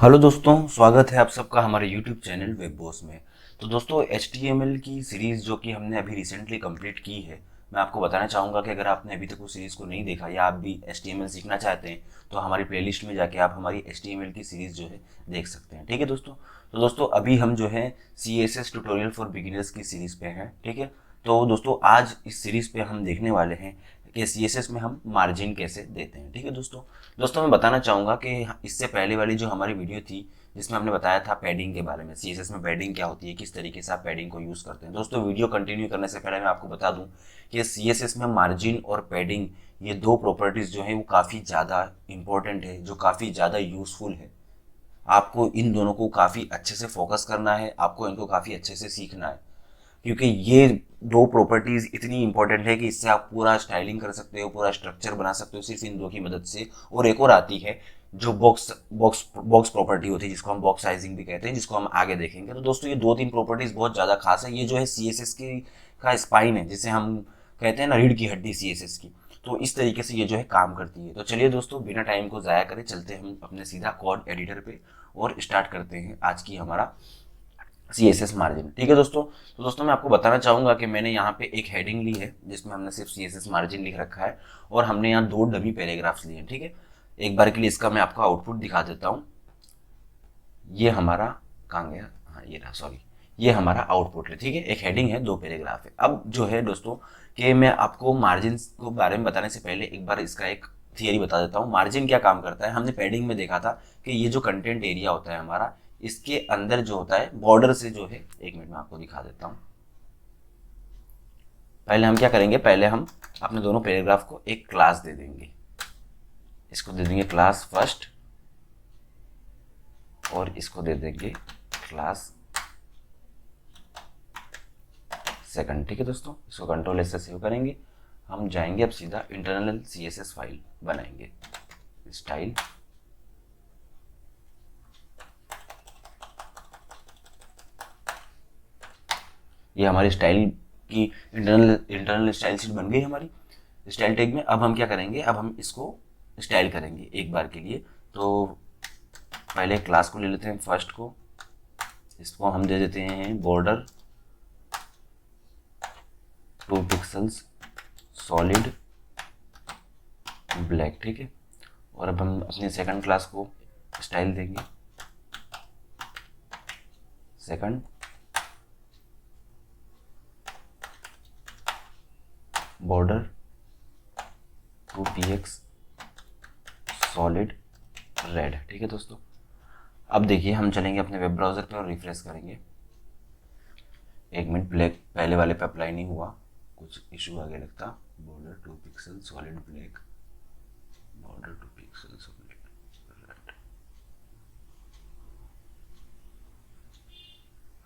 Hello दोस्तों, स्वागत है आप सबका हमारे यूट्यूब चैनल वेब बॉस में। तो दोस्तों HTML की सीरीज़ जो कि हमने अभी रिसेंटली कंप्लीट की है, मैं आपको बताना चाहूँगा कि अगर आपने अभी तक उस सीरीज़ को नहीं देखा या आप भी HTML सीखना चाहते हैं तो हमारी प्लेलिस्ट में जाके आप हमारी HTML की सीरीज़ जो है देख सकते हैं। ठीक है दोस्तों। तो दोस्तों अभी हम जो है CSS ट्यूटोरियल फॉर बिगिनर्स की सीरीज़ पे हैं। ठीक है। तो दोस्तों आज इस सीरीज़ पे हम देखने वाले हैं कि CSS में हम मार्जिन कैसे देते हैं। ठीक है दोस्तों। दोस्तों मैं बताना चाहूँगा कि इससे पहले वाली जो हमारी वीडियो थी जिसमें हमने बताया था पैडिंग के बारे में, CSS में पैडिंग क्या होती है, किस तरीके से आप पैडिंग को यूज़ करते हैं। दोस्तों वीडियो कंटिन्यू करने से पहले मैं आपको बता दूं कि CSS में मार्जिन और पैडिंग ये दो प्रॉपर्टीज़ जो है वो काफ़ी ज़्यादा इंपॉर्टेंट है, जो काफ़ी ज़्यादा यूज़फुल है। आपको इन दोनों को काफ़ी अच्छे से फोकस करना है, आपको इनको काफ़ी अच्छे से सीखना है, क्योंकि ये दो प्रॉपर्टीज इतनी इंपॉर्टेंट है कि इससे आप पूरा स्टाइलिंग कर सकते हो, पूरा स्ट्रक्चर बना सकते हो सिर्फ इन दो की मदद से। और एक और आती है जो बॉक्स बॉक्स बॉक्स प्रॉपर्टी होती है, जिसको हम बॉक्स साइजिंग भी कहते हैं, जिसको हम आगे देखेंगे। तो दोस्तों ये दो तीन प्रॉपर्टीज बहुत ज़्यादा खास है। ये जो है CSS की का स्पाइन है, जिसे हम कहते हैं ना रीढ़ की हड्डी CSS की। तो इस तरीके से ये जो है काम करती है। तो चलिए दोस्तों बिना टाइम को ज़ाया करें चलते हम अपने सीधा कोड एडिटर पे और स्टार्ट करते हैं आज की हमारा CSS मार्जिन। ठीक है दोस्तों। तो दोस्तों मैं आपको बताना चाहूँगा कि मैंने यहाँ पे एक हेडिंग ली है जिसमें हमने सिर्फ CSS मार्जिन लिख रखा है और हमने यहाँ दो डमी पैराग्राफ्स लिए हैं। ठीक है। एक बार के लिए इसका मैं आपको आउटपुट दिखा देता हूँ। ये हमारा कहाँ गया, हाँ ये रहा, सॉरी, ये हमारा आउटपुट है। ठीक है। एक हेडिंग है, दो पैराग्राफ है। अब जो है दोस्तों कि मैं आपको मार्जिन को बारे में बताने से पहले एक बार इसका एक थियरी बता देता हूँ। मार्जिन क्या काम करता है, हमने पैडिंग में देखा था कि ये जो कंटेंट एरिया होता है हमारा, इसके अंदर जो होता है बॉर्डर से जो है, एक मिनट में आपको दिखा देता हूँ। पहले हम क्या करेंगे, पहले हम अपने दोनों पैराग्राफ को एक क्लास दे देंगे। इसको दे देंगे क्लास फर्स्ट और इसको दे देंगे क्लास सेकंड। ठीक है दोस्तों। इसको कंट्रोल एस से सेव करेंगे। हम जाएंगे अब सीधा इंटरनल CSS फाइल बनाएंगे। स्टाइल, ये हमारी स्टाइल की इंटरनल स्टाइल शीट बन गई हमारी स्टाइल टैग में। अब हम क्या करेंगे, अब हम इसको स्टाइल करेंगे एक बार के लिए। तो पहले क्लास को ले लेते हैं फर्स्ट को, इसको हम दे देते हैं बॉर्डर 2 पिक्सल्स सॉलिड ब्लैक। ठीक है। और अब हम अपने सेकंड क्लास को स्टाइल देंगे, second border 2px solid red. ठीक है दोस्तों। अब देखिए हम चलेंगे अपने वेब ब्राउज़र पे और रिफ्रेश करेंगे। एक मिनट, ब्लैक पहले वाले पे अप्लाई नहीं हुआ, कुछ इशू आ गया लगता। Border 2 pixel solid black, border 2 pixel solid red.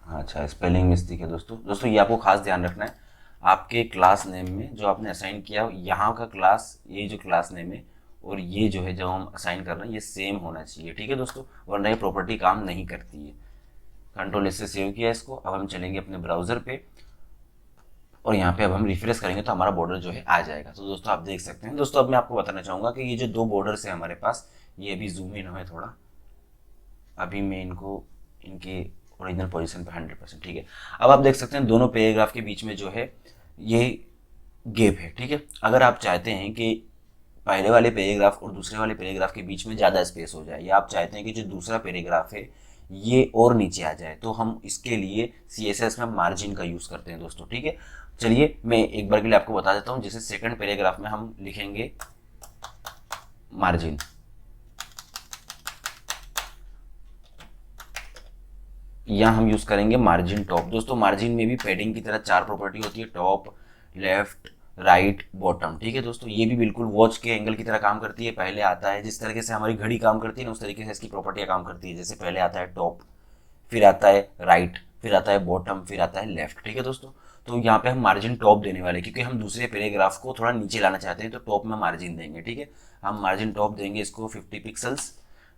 हाँ अच्छा, स्पेलिंग मिस्टेक है दोस्तों ये आपको खास ध्यान रखना है। आपके क्लास नेम में जो आपने असाइन किया यहाँ का क्लास, ये जो क्लास नेम है और ये जो है जो हम असाइन कर रहे हैं ये सेम होना चाहिए। ठीक है दोस्तों, वरना ये प्रॉपर्टी काम नहीं करती है। कंट्रोल एस से सेव किया इसको। अब हम चलेंगे अपने ब्राउज़र पे और यहाँ पे अब हम रिफ्रेश करेंगे तो हमारा बॉर्डर जो है आ जाएगा। तो दोस्तों आप देख सकते हैं। दोस्तों अब मैं आपको बताना चाहूँगा कि ये जो दो बॉर्डर्स है हमारे पास, ये अभी जूम इन है थोड़ा, अभी मैं इनको इनके ओरिजिनल पोजीशन पे 100%। ठीक है। अब आप देख सकते हैं दोनों पैराग्राफ के बीच में जो है ये गैप है। ठीक है। अगर आप चाहते हैं कि पहले वाले पैराग्राफ और दूसरे वाले पैराग्राफ के बीच में ज़्यादा स्पेस हो जाए, या आप चाहते हैं कि जो दूसरा पैराग्राफ है ये और नीचे आ जाए, तो हम इसके लिए CSS में मार्जिन का यूज़ करते हैं दोस्तों। ठीक है। चलिए मैं एक बार के लिए आपको बता देता हूँ। जैसे सेकंड पैराग्राफ में हम लिखेंगे मार्जिन, यहाँ हम यूज़ करेंगे मार्जिन टॉप। दोस्तों मार्जिन में भी पैडिंग की तरह चार प्रॉपर्टी होती है, टॉप, लेफ्ट, राइट, बॉटम। ठीक है दोस्तों। ये भी बिल्कुल वॉच के एंगल की तरह काम करती है। पहले आता है, जिस तरीके से हमारी घड़ी काम करती है ना, उस तरीके से इसकी प्रॉपर्टियाँ काम करती है। जैसे पहले आता है टॉप, फिर आता है राइट, फिर आता है बॉटम, फिर आता है लेफ्ट। ठीक है दोस्तों। तो यहाँ पे हम मार्जिन टॉप देने वाले हैं, क्योंकि हम दूसरे पैराग्राफ को थोड़ा नीचे लाना चाहते हैं, तो टॉप में मार्जिन देंगे। ठीक है। हम मार्जिन टॉप देंगे इसको 50 पिक्सल्स।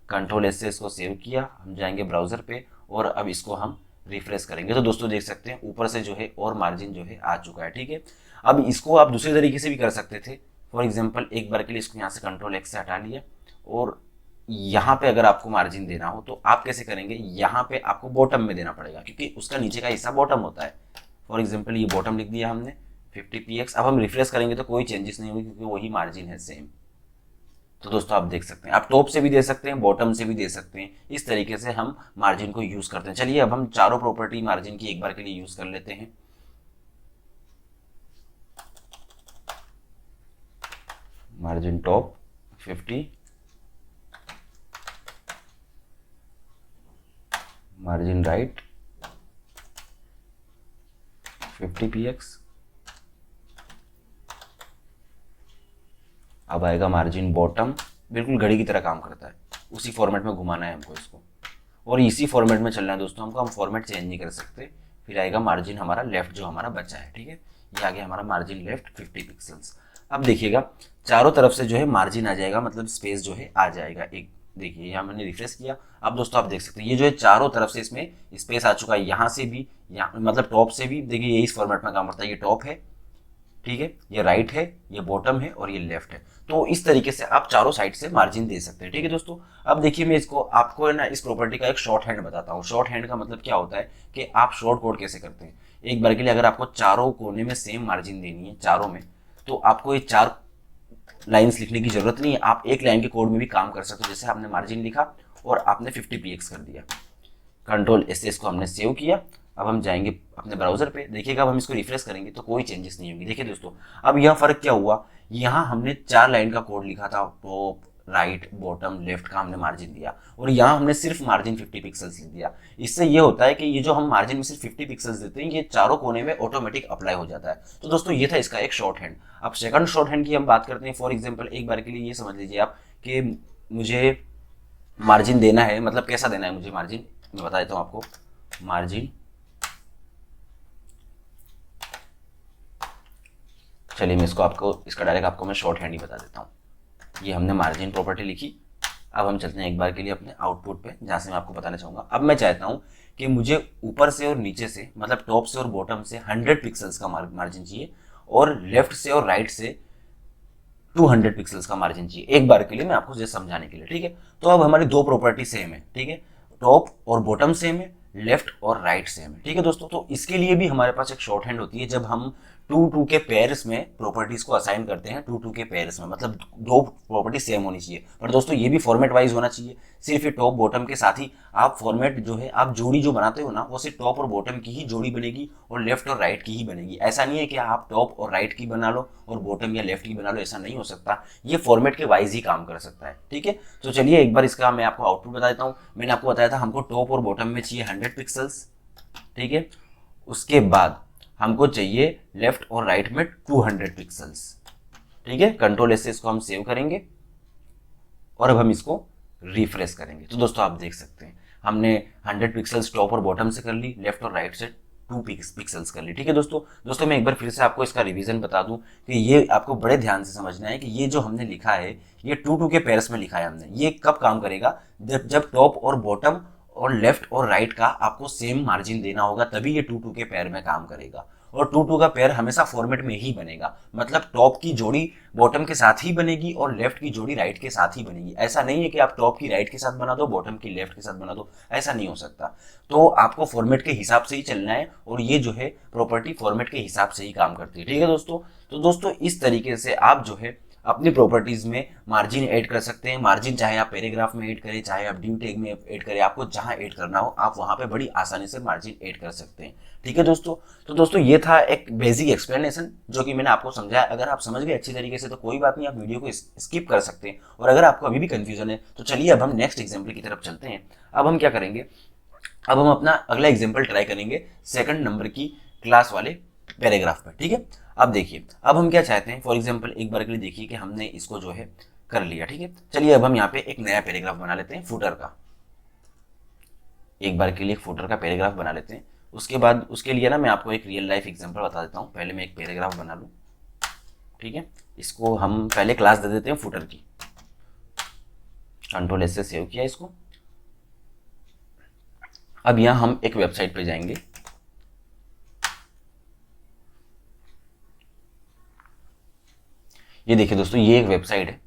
कंट्रोल एस से इसको सेव किया। हम जाएंगे ब्राउज़र पे और अब इसको हम रिफ्रेश करेंगे। तो दोस्तों देख सकते हैं ऊपर से जो है और मार्जिन जो है आ चुका है। ठीक है। अब इसको आप दूसरे तरीके से भी कर सकते थे। फॉर एग्जाम्पल एक बार के लिए इसको यहाँ से कंट्रोल एक्स से हटा लिया और यहाँ पे अगर आपको मार्जिन देना हो तो आप कैसे करेंगे, यहाँ पे आपको बॉटम में देना पड़ेगा क्योंकि उसका नीचे का हिस्सा बॉटम होता है। फॉर एग्जाम्पल ये बॉटम लिख दिया हमने 50 px। अब हम रिफ्रेश करेंगे तो कोई चेंजेस नहीं होगी क्योंकि वही मार्जिन है सेम। तो दोस्तों आप देख सकते हैं, आप टॉप से भी दे सकते हैं, बॉटम से भी दे सकते हैं, इस तरीके से हम मार्जिन को यूज करते हैं। चलिए अब हम चारों प्रॉपर्टी मार्जिन की एक बार के लिए यूज कर लेते हैं। Margin top 50, margin right 50 px, अब आएगा मार्जिन बॉटम, बिल्कुल घड़ी की तरह काम करता है, उसी फॉर्मेट में घुमाना है हमको इसको, और इसी फॉर्मेट में चलना है दोस्तों हमको, हम फॉर्मेट चेंज नहीं कर सकते। फिर आएगा मार्जिन हमारा लेफ्ट जो हमारा बचा है, ठीक है, ये आ गया हमारा मार्जिन लेफ्ट 50 पिक्सल्स। अब देखिएगा चारों तरफ से जो है मार्जिन आ जाएगा, मतलब स्पेस जो है आ जाएगा एक। देखिए यहाँ मैंने रिफ्रेश किया, अब दोस्तों आप देख सकते हैं ये जो है चारों तरफ से इसमें स्पेस आ चुका है, यहाँ से भी, यहाँ मतलब टॉप से भी। देखिए ये इस फॉर्मेट में काम करता है, ये टॉप है, ठीक है, ये राइट है, ये बॉटम है और ये लेफ्ट है। तो इस तरीके से आप चारों साइड से मार्जिन दे सकते हैं, ठीक है दोस्तों। अब देखिए मैं इसको आपको ना इस प्रॉपर्टी का एक शॉर्ट हैंड बताता हूँ। शॉर्ट हैंड का मतलब क्या होता है कि आप शॉर्ट कोड कैसे करते हैं। एक बार के लिए अगर आपको चारों कोने में सेम मार्जिन देनी है, चारों में, तो आपको ये 4 लाइन्स लिखने की जरूरत नहीं है, आप एक लाइन के कोड में भी काम कर सकते हो। जैसे आपने मार्जिन लिखा और आपने 50 px कर दिया, कंट्रोल एस को हमने सेव किया। अब हम जाएंगे अपने ब्राउजर पे, देखिएगा अब हम इसको रिफ्रेश करेंगे तो कोई चेंजेस नहीं होंगी। देखिए दोस्तों अब यह फर्क क्या हुआ, यहाँ हमने 4 लाइन का कोड लिखा था, टॉप राइट बॉटम लेफ्ट का हमने मार्जिन दिया, और यहाँ हमने सिर्फ मार्जिन 50 पिक्सल्स लिख दिया। इससे ये होता है कि ये जो हम मार्जिन में सिर्फ 50 पिक्सल्स देते हैं, ये चारों कोने में ऑटोमेटिक अप्लाई हो जाता है। तो दोस्तों ये था इसका एक शॉर्ट हैंड। अब सेकंड शॉर्ट हैंड की हम बात करते हैं। फॉर एग्जाम्पल एक बार के लिए ये समझ लीजिए आप कि मुझे मार्जिन देना है, मतलब कैसा देना है मुझे मार्जिन, मैं बता देता हूँ आपको। मार्जिन, चलिए मैं इसको आपको इसका डायरेक्ट आपको मैं शॉर्ट हैंड ही बता देता हूँ। ये हमने मार्जिन प्रॉपर्टी लिखी। अब हम चलते हैं एक बार के लिए अपने आउटपुट पे, जहाँ से मैं आपको बताना चाहूँगा। अब मैं चाहता हूँ कि मुझे ऊपर से और नीचे से, मतलब टॉप से और बॉटम से 100 पिक्सल्स का मार्जिन चाहिए, और लेफ्ट से और राइट से 200 पिक्सल्स का मार्जिन चाहिए। एक बार के लिए मैं आपको जस्ट समझाने के लिए, ठीक है। तो अब हमारी दो प्रॉपर्टी सेम है, ठीक है, टॉप और बॉटम सेम है, लेफ्ट और राइट सेम है, ठीक है दोस्तों। तो इसके लिए भी हमारे पास एक शॉर्ट हैंड होती है, जब हम 2 के पेयर्स में प्रॉपर्टीज को असाइन करते हैं, 2 के पेयर्स में, मतलब दो प्रॉपर्टी सेम होनी चाहिए। पर दोस्तों ये भी फॉर्मेट वाइज होना चाहिए, सिर्फ ये टॉप बॉटम के साथ ही आप फॉर्मेट जो है, आप जोड़ी जो बनाते हो ना, वो सिर्फ टॉप और बॉटम की ही जोड़ी बनेगी और लेफ्ट और राइट की ही बनेगी। ऐसा नहीं है कि आप टॉप और राइट की बना लो और बॉटम या लेफ्ट की बना लो, ऐसा नहीं हो सकता। ये फॉर्मेट के वाइज ही काम कर सकता है, ठीक है। तो चलिए एक बार इसका मैं आपको आउटपुट बता देता हूँ। मैंने आपको बताया था हमको टॉप और बॉटम में चाहिए 100 पिक्सल्स, ठीक है। उसके बाद हमको चाहिए लेफ्ट और राइट में 200 पिक्सल्स, ठीक है। कंट्रोल एस से इसको हम सेव करेंगे और अब हम इसको रिफ्रेश करेंगे। तो दोस्तों आप देख सकते हैं हमने 100 पिक्सल्स टॉप और बॉटम से कर ली, लेफ्ट और राइट से 2 पिक्सल्स कर ली, ठीक है दोस्तों मैं एक बार फिर से आपको इसका रिवीजन बता दूं कि ये आपको बड़े ध्यान से समझना है कि ये जो हमने लिखा है ये 2 के पेयर्स में लिखा है हमने। ये कब काम करेगा, जब टॉप और बॉटम और लेफ्ट और राइट का आपको सेम मार्जिन देना होगा, तभी ये 2 के पेयर में काम करेगा। और 2 का पेयर हमेशा फॉर्मेट में ही बनेगा, मतलब टॉप की जोड़ी बॉटम के साथ ही बनेगी और लेफ्ट की जोड़ी राइट के साथ ही बनेगी। ऐसा नहीं है कि आप टॉप की राइट के साथ बना दो, बॉटम की लेफ्ट के साथ बना दो, ऐसा नहीं हो सकता। तो आपको फॉर्मेट के हिसाब से ही चलना है, और ये जो है प्रॉपर्टी फॉर्मेट के हिसाब से ही काम करती है, ठीक है दोस्तों। तो दोस्तों इस तरीके से आप जो है अपनी प्रॉपर्टीज में मार्जिन ऐड कर सकते हैं। मार्जिन चाहे आप पैराग्राफ में ऐड करें, चाहे आप ड्यू टैग में ऐड करें, आपको जहां ऐड करना हो आप वहां पे बड़ी आसानी से मार्जिन ऐड कर सकते हैं, ठीक है दोस्तों। तो दोस्तों ये था एक बेसिक एक्सप्लेनेशन जो कि मैंने आपको समझाया। अगर आप समझ गए अच्छी तरीके से तो कोई बात नहीं, आप वीडियो को स्किप कर सकते हैं। और अगर आपको अभी भी कंफ्यूजन है तो चलिए अब हम नेक्स्ट एग्जाम्पल की तरफ चलते हैं। अब हम क्या करेंगे, अब हम अपना अगला एग्जाम्पल ट्राई करेंगे सेकंड नंबर की क्लास वाले पैराग्राफ पर, ठीक है। अब देखिए अब हम क्या चाहते हैं, फॉर एग्जाम्पल एक बार के लिए देखिए कि हमने इसको जो है कर लिया, ठीक है। चलिए अब हम यहाँ पे एक नया पैराग्राफ बना लेते हैं फुटर का। एक बार के लिए फुटर का पैराग्राफ बना लेते हैं। उसके बाद उसके लिए ना मैं आपको एक रियल लाइफ एग्जाम्पल बता देता हूँ। पहले मैं एक पैराग्राफ बना लूँ, ठीक है। इसको हम पहले क्लास दे देते हैं फुटर की। कंट्रोल एस से सेव किया इसको। अब यहाँ हम एक वेबसाइट पे जाएंगे। ये देखिए दोस्तों ये एक वेबसाइट है,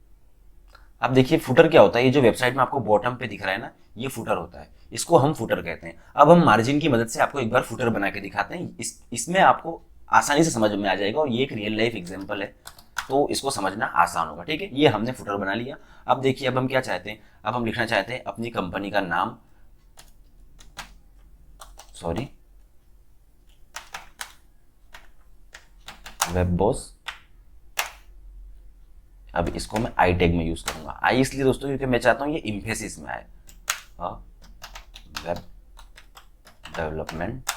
अब देखिए फुटर क्या होता है, ये जो वेबसाइट में आपको बॉटम पे दिख रहा है ना, ये फुटर होता है, इसको हम फुटर कहते हैं। अब हम मार्जिन की मदद से आपको एक बार फुटर बना के दिखाते हैं, इसमें आपको आसानी से समझ में आ जाएगा, और ये एक रियल लाइफ एग्जाम्पल है, तो इसको समझना आसान होगा। ठीक है, ये हमने फुटर बना लिया। अब देखिए अब हम क्या चाहते हैं, अब हम लिखना चाहते हैं अपनी कंपनी का नाम, सॉरी वेब बॉस। अब इसको मैं आई टैग में यूज करूंगा, आई इसलिए दोस्तों क्योंकि मैं चाहता हूं ये इम्फेसिस में आए, वेब डेवलपमेंट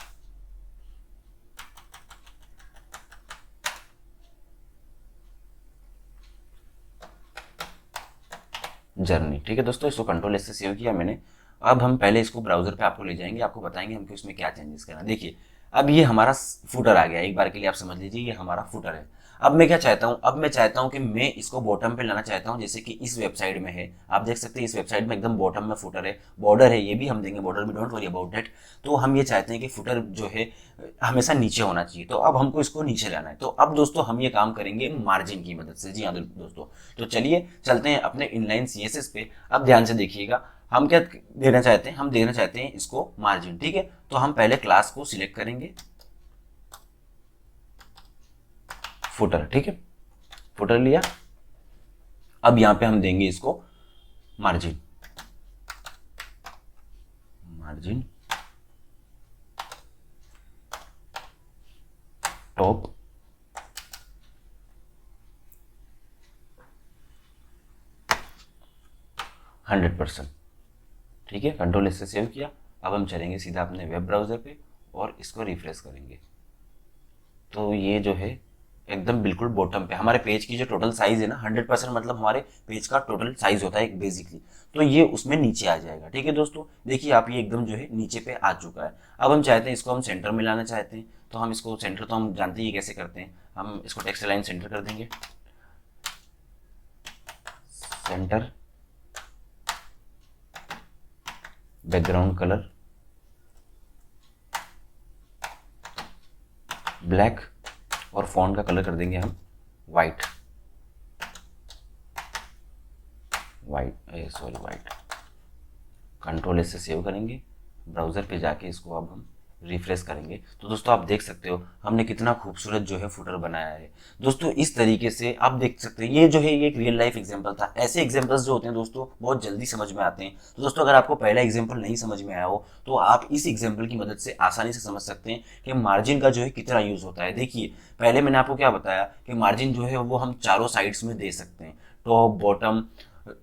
जर्नी। ठीक है दोस्तों, इसको कंट्रोल एस से सेव किया मैंने। अब हम पहले इसको ब्राउजर पे आपको ले जाएंगे, आपको बताएंगे हमको इसमें क्या चेंजेस करना। देखिए अब ये हमारा फुटर आ गया, एक बार के लिए आप समझ लीजिए ये हमारा फुटर है। अब मैं क्या चाहता हूँ, अब मैं चाहता हूँ कि मैं इसको बॉटम पे लाना चाहता हूँ, जैसे कि इस वेबसाइट में है, आप देख सकते हैं इस वेबसाइट में एकदम बॉटम में फुटर है, बॉर्डर है, ये भी हम देंगे बॉर्डर भी, डोंट वरी अबाउट दैट। तो हम ये चाहते हैं कि फुटर जो है हमेशा नीचे होना चाहिए, तो अब हमको इसको नीचे लाना है। तो अब दोस्तों हम ये काम करेंगे मार्जिन की मदद से। जी हाँ दोस्तों, तो चलिए चलते हैं अपने इनलाइन सीएसएस पे। अब ध्यान से देखिएगा हम क्या देना चाहते हैं, हम देना चाहते हैं इसको मार्जिन। ठीक है, तो हम पहले क्लास को सिलेक्ट करेंगे फुटर। ठीक है, फुटर लिया। अब यहां पे हम देंगे इसको मार्जिन, मार्जिन टॉप 100%। ठीक है, कंट्रोल एस से सेव किया। अब हम चलेंगे सीधा अपने वेब ब्राउजर पे और इसको रिफ्रेश करेंगे, तो ये जो है एकदम बिल्कुल बॉटम पे हमारे पेज की जो टोटल साइज है ना 100%, मतलब हमारे पेज का टोटल साइज होता है एक बेसिकली, तो ये उसमें नीचे आ जाएगा। ठीक है दोस्तों, देखिए आप ये एकदम जो है नीचे पे आ चुका है। अब हम चाहते हैं इसको हम सेंटर में लाना चाहते हैं, तो हम इसको सेंटर, तो हम जानते ही कैसे करते हैं, हम इसको टेक्स्ट लाइन सेंटर कर देंगे, सेंटर, बैकग्राउंड कलर ब्लैक, और फॉन्ट का कलर कर देंगे हम वाइट, वाइट। कंट्रोल एस से सेव करेंगे, ब्राउजर पे जाके इसको अब हम रिफ्रेश करेंगे। तो दोस्तों आप देख सकते हो हमने कितना खूबसूरत जो है फुटर बनाया है। दोस्तों इस तरीके से आप देख सकते हैं, ये जो है ये एक रियल लाइफ एग्जांपल था। ऐसे एग्जांपल्स जो होते हैं दोस्तों बहुत जल्दी समझ में आते हैं। तो दोस्तों अगर आपको पहला एग्जांपल नहीं समझ में आया हो तो आप इस एग्जांपल की मदद से आसानी से समझ सकते हैं कि मार्जिन का जो है कितना यूज होता है। देखिए पहले मैंने आपको क्या बताया कि मार्जिन जो है वो हम चारों साइड्स में दे सकते हैं, टॉप बॉटम।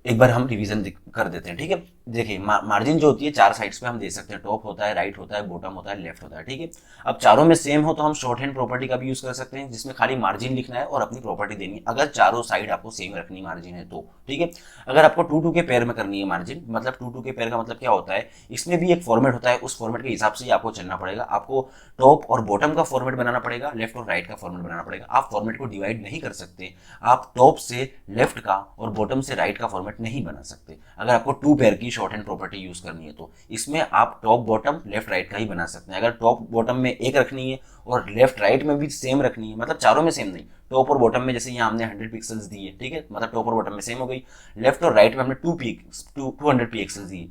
एक बार हम रिवीजन कर देते हैं। ठीक है, देखिए मार्जिन जो होती है चार साइड्स पे हम दे सकते हैं, टॉप होता है, राइट होता है, बॉटम होता है, लेफ्ट होता है। ठीक है, अब चारों में सेम हो तो हम शॉर्ट हैंड प्रॉपर्टी का भी यूज कर सकते हैं, जिसमें खाली मार्जिन लिखना है और अपनी प्रॉपर्टी देनी है, अगर चारों साइड आपको सेम रखनी मार्जिन है तो। ठीक है, अगर आपको 2-2 के पेयर में करनी है मार्जिन, मतलब 2-2 के पेयर का मतलब क्या होता है, इसमें भी एक फॉर्मेट होता है, उस फॉर्मेट के हिसाब से ही आपको चलना पड़ेगा। आपको टॉप और बॉटम का फॉर्मेट बनाना पड़ेगा, लेफ्ट और राइट का फॉर्मेट बनाना पड़ेगा। आप फॉर्मेट को डिवाइड नहीं कर सकते, आप टॉप से लेफ्ट का और बॉटम से राइट का फॉर्मेट नहीं बना सकते। अगर आपको 2 पेयर की शॉर्ट हैंड प्रॉपर्टी यूज करनी है तो इसमें आप टॉप बॉटम लेफ्ट राइट का ही बना सकते हैं। अगर टॉप बॉटम में एक रखनी है और लेफ्ट राइट में भी सेम रखनी है, मतलब चारों में सेम नहीं, टॉप और बॉटम में जैसे यहाँ हमने 100 पिक्सल्स दिए, ठीक है, मतलब टॉप और बॉटम में सेम हो गई। लेफ्ट और राइट में हमने 200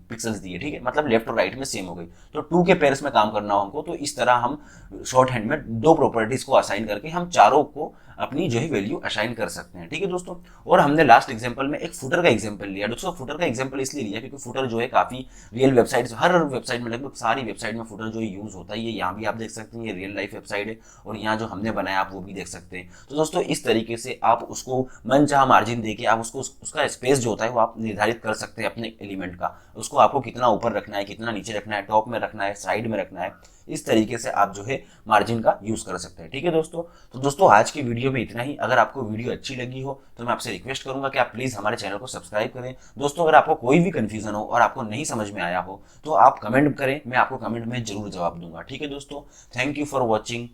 पिक्सल्स दिए, ठीक है, मतलब लेफ्ट और राइट में सेम हो गई। तो 2 के पेयर्स में काम करना हो हमको, तो इस तरह हम शॉर्ट हैंड में 2 प्रॉपर्टीज को असाइन करके हम चारों को अपनी जो है वैल्यू असाइन कर सकते हैं। ठीक है दोस्तों, और हमने लास्ट एग्जांपल में एक फुटर का एग्जांपल लिया। दोस्तों फुटर का एग्जांपल इसलिए लिया क्योंकि फुटर जो है काफी रियल वेबसाइट्स, हर वेबसाइट में, लगभग सारी वेबसाइट में फुटर जो है यूज होता है। ये यहाँ भी आप देख सकते हैं, ये रियल लाइफ वेबसाइट है और यहाँ जो हमने बनाया आप वो भी देख सकते हैं। तो दोस्तों इस तरीके से आप उसको मनचाहा मार्जिन देके आप उसको उसका स्पेस जो होता है वो आप निर्धारित कर सकते हैं अपने एलिमेंट का, उसको आपको कितना ऊपर रखना है, कितना नीचे रखना है, टॉप में रखना है, साइड में रखना है, इस तरीके से आप जो है मार्जिन का यूज कर सकते हैं। ठीक है दोस्तों, तो दोस्तों आज की वीडियो में इतना ही। अगर आपको वीडियो अच्छी लगी हो तो मैं आपसे रिक्वेस्ट करूंगा कि आप प्लीज हमारे चैनल को सब्सक्राइब करें। दोस्तों अगर आपको कोई भी कंफ्यूजन हो और आपको नहीं समझ में आया हो तो आप कमेंट करें, मैं आपको कमेंट में जरूर जवाब दूंगा। ठीक है दोस्तों, थैंक यू फॉर वॉचिंग।